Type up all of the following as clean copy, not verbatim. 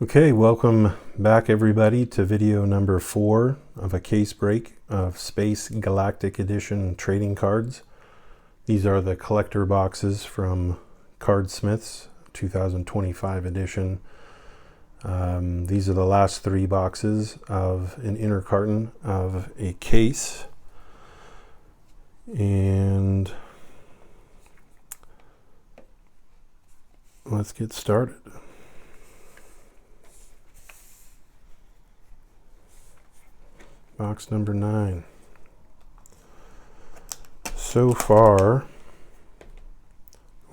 Okay, welcome back everybody to video number 4 of a case break of Space Galactic Edition trading cards. These are the collector boxes from Cardsmiths 2025 edition. These are the last 3 boxes of an inner carton of a case. And let's get started. Box number 9. So far,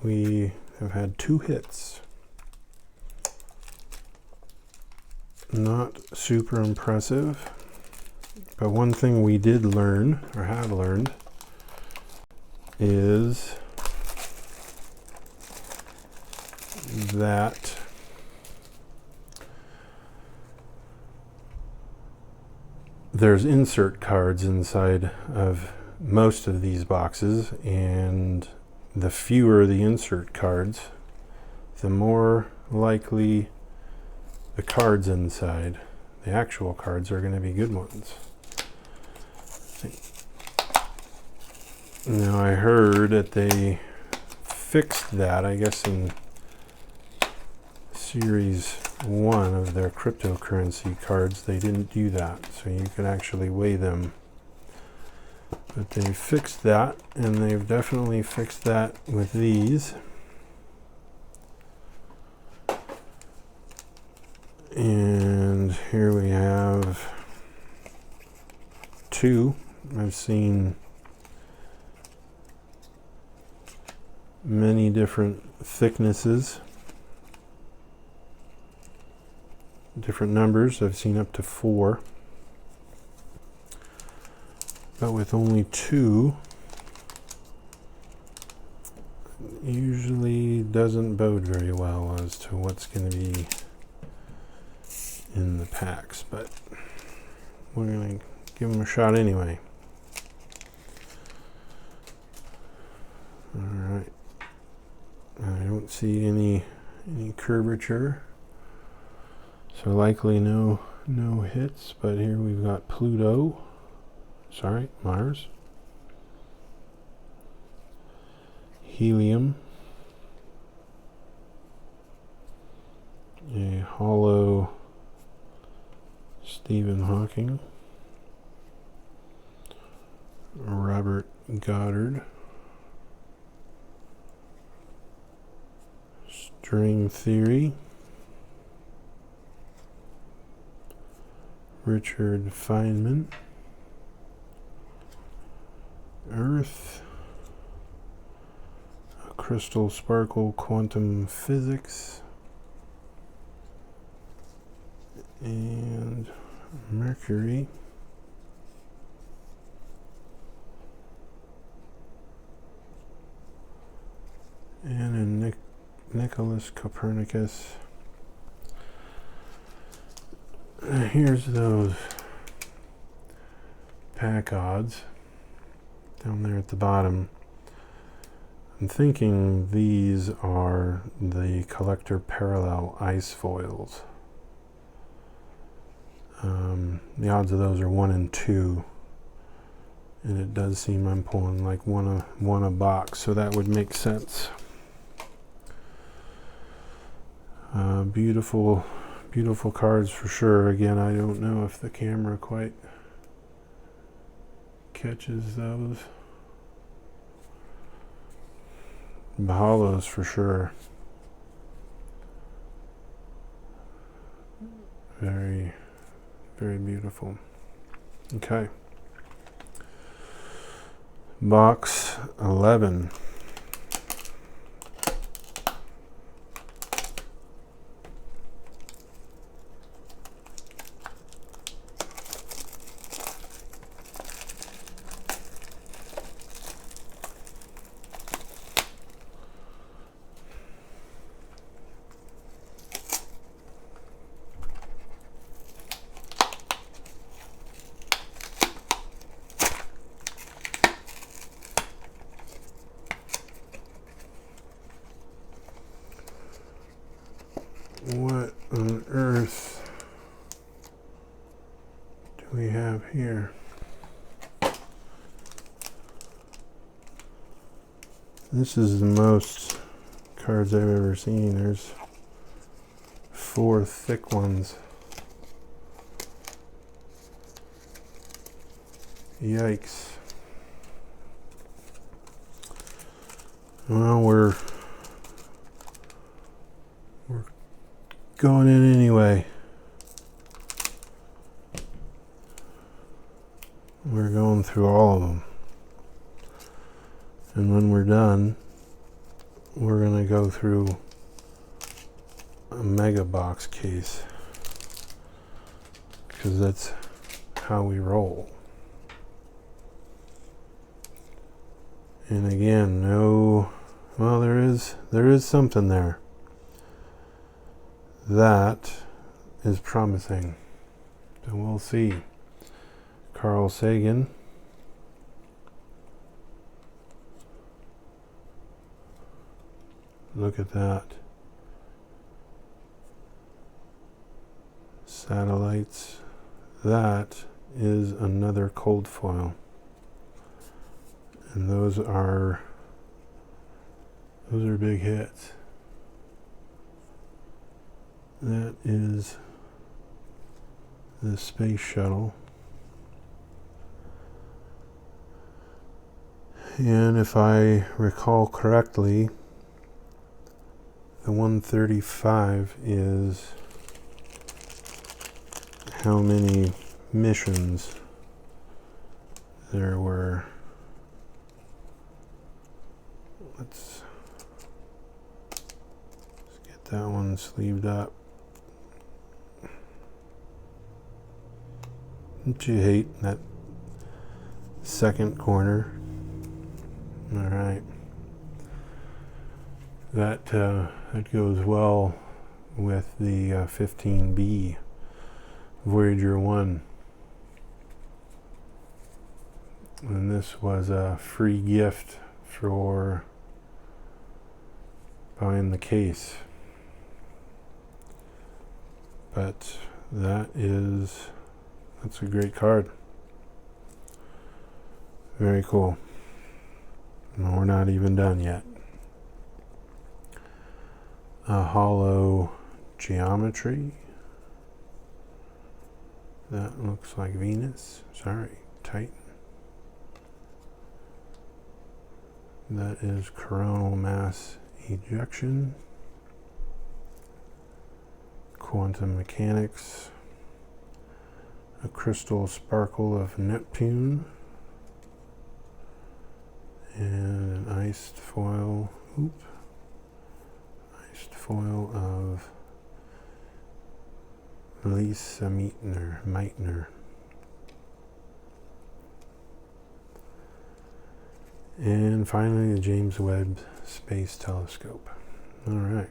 we have had 2 hits. Not super impressive, but one thing we did learn, or have learned, is that there's insert cards inside of most of these boxes, and the fewer the insert cards, the more likely the cards inside, the actual cards, are going to be good ones. Now I heard that they fixed that, I guess in Series 1 of their cryptocurrency cards. They didn't do that, so you can actually weigh them. But they fixed that, and they've definitely fixed that with these. And here we have 2. I've seen many different thicknesses, different numbers. I've seen up to 4. But with only 2, usually doesn't bode very well as to what's going to be in the packs. But we're going to give them a shot anyway. Alright. I don't see any curvature. So likely no hits, but here we've got Mars, helium, a hollow Stephen Hawking, Robert Goddard, string theory, Richard Feynman, Earth, crystal sparkle quantum physics, and Mercury, and a Nicholas Copernicus. Here's those pack odds down there at the bottom. I'm thinking these are the collector parallel ice foils. The odds of those are 1 in 2, and it does seem I'm pulling like one a box, so that would make sense. Beautiful cards for sure. Again, I don't know if the camera quite catches those. Hollows for sure. Very, very beautiful. Okay. Box 11. What on earth do we have here? This is the most cards I've ever seen. There's 4 thick ones. Yikes. Well, we're going in anyway. We're going through all of them. And when we're done, we're going to go through a mega box case, because that's how we roll. And again, well, there is something there. That is promising. So we'll see. Carl Sagan. Look at that. Satellites. That is another cold foil. And those are big hits. That is the Space Shuttle. And if I recall correctly, the 135 is how many missions there were. Let's get that one sleeved up. Don't you hate that second corner? All right. That goes well with the 15B Voyager 1. And this was a free gift for buying the case. But that's a great card. Very cool. No, we're not even done yet. A hollow geometry. That looks like Venus. Sorry, Titan. That is coronal mass ejection. Quantum mechanics. A crystal sparkle of Neptune. And an iced foil. Iced foil of Lisa Meitner. And finally, the James Webb Space Telescope. All right.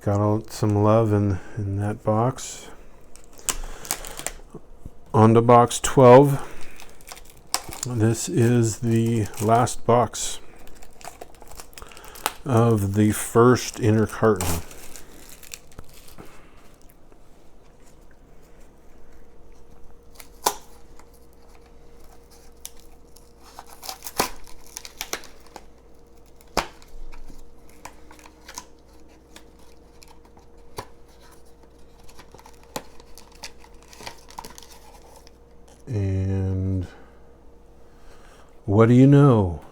Got some love in that box. On to box 12. This is the last box of the first inner carton. And what do you know?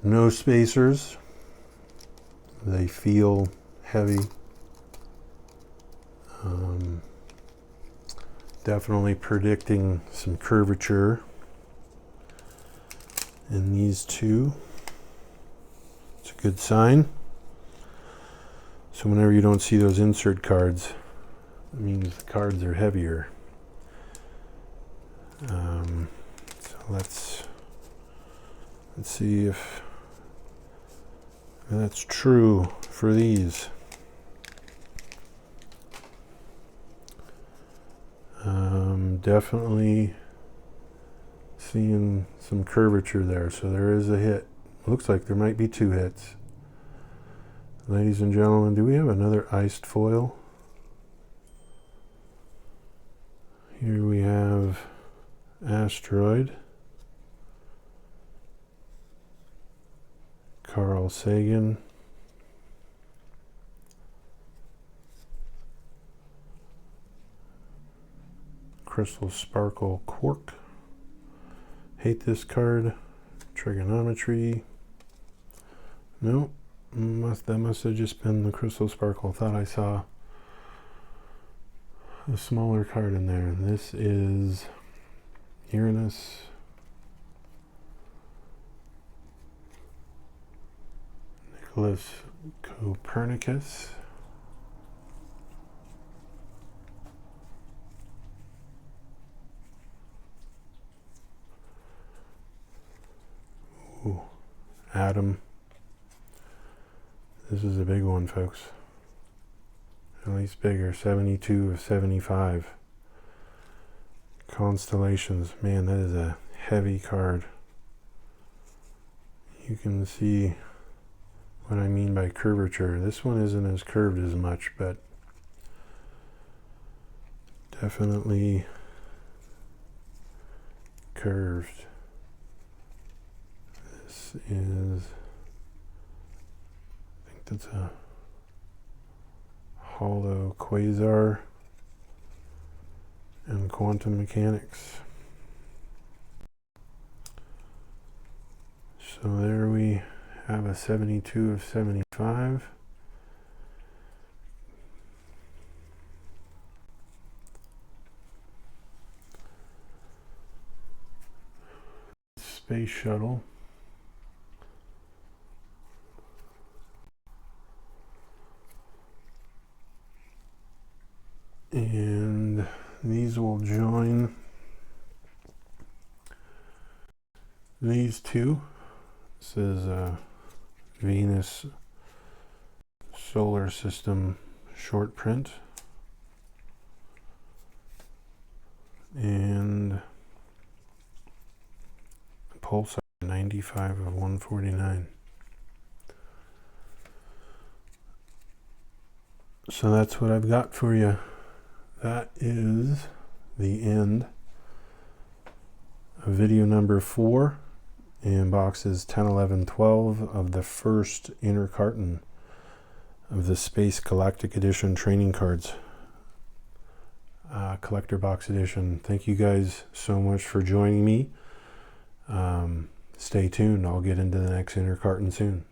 No spacers. They feel heavy. Definitely predicting some curvature in these two. It's a good sign. So whenever you don't see those insert cards, it means the cards are heavier. So let's see if that's true for these. Definitely seeing some curvature there, so there is a hit. Looks like there might be 2 hits. Ladies and gentlemen, do we have another iced foil? Here we have Asteroid, Carl Sagan, Crystal Sparkle Quark. Hate this card. Trigonometry. Nope. That must have just been the Crystal Sparkle. Thought I saw a smaller card in there. This is Uranus. Nicholas Copernicus. Ooh, Adam. This is a big one, folks. At least bigger. 72 of 75. Constellations. Man, that is a heavy card. You can see what I mean by curvature. This one isn't as curved as much, but definitely curved. This is, I think that's a hollow quasar and quantum mechanics. So there we have a 72 of 75. Space Shuttle. And these will join these two. This is Venus Solar System short print. And Pulsar 95 of 149. So that's what I've got for you. That is the end of video number 4 in boxes 10, 11, 12 of the first inner carton of the Space Galactic Edition training cards. Collector box edition. Thank you guys so much for joining me. Stay tuned. I'll get into the next inner carton soon.